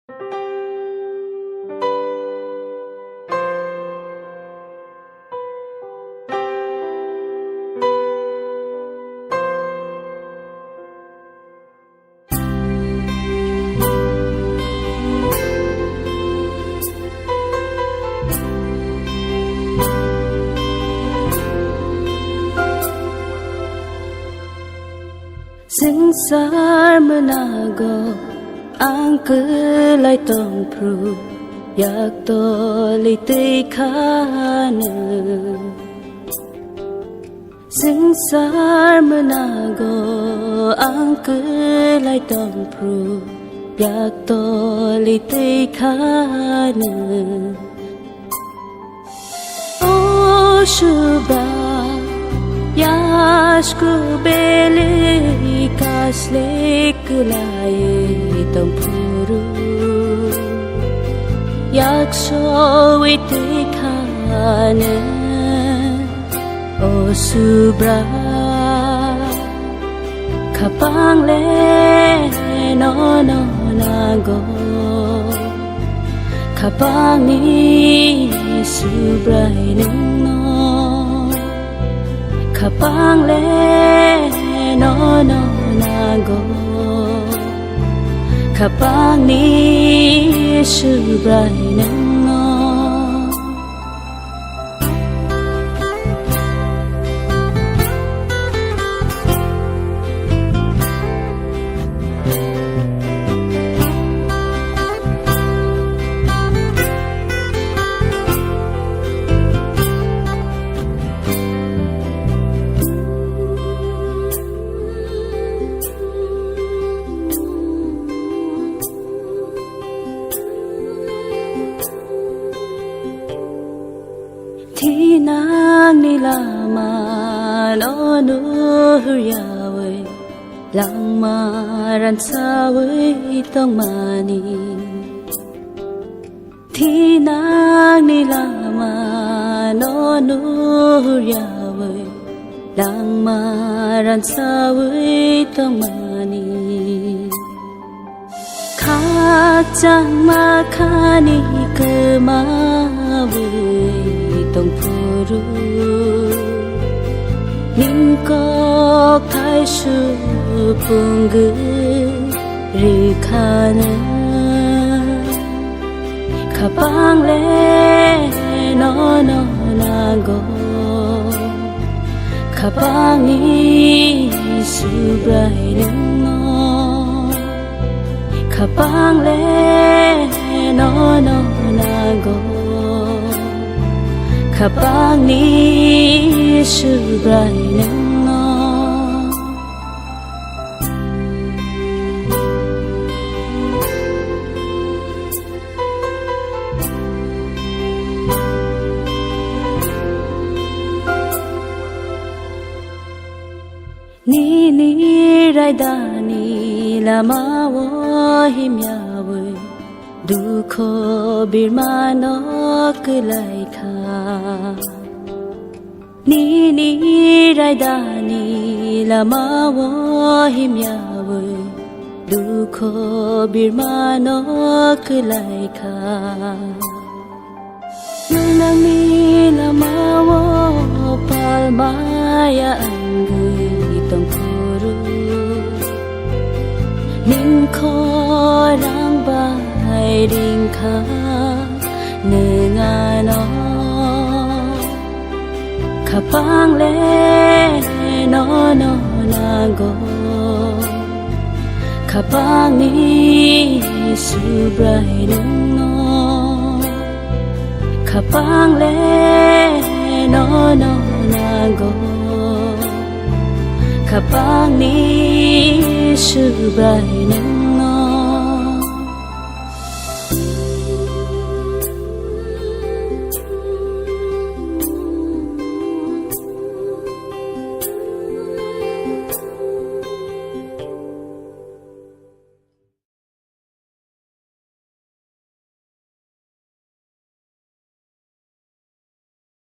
Sengsar menago ang kelai tong pru yak to litei khana. Sengsar menago ang kelai tong pru yak to litei khana. O shubha Yashku bele kaslek laye tampuru Yaksho ite khane O subra Kapang le no no nago Kapang ni subra no Kapang le no no nago Kapang ni subrai nang no Nang nilaman o nuhuryawe Lang maran sawe itong mani Tinang nilaman o nuhuryawe Lang maran sawe itong mani Kacang makani kemawe Tong puru Ningko kai su punggu Rikana Kapang le no no nago Kapang ni subrai no Kapang le no no nago Kapang ni subrai nang no Ni rai da ni lama wo himyawe Dukho birmano kelai kha Ni rai da ni lama wo himyawe Dukho birmano kelai kha Nang ni lama wo palmaya angui tong puru Ning kho rang ba Hai ring kha nengano Kapang le no no nago Kapang ni subrai no Kapang le no no nago Kapang ni subrai no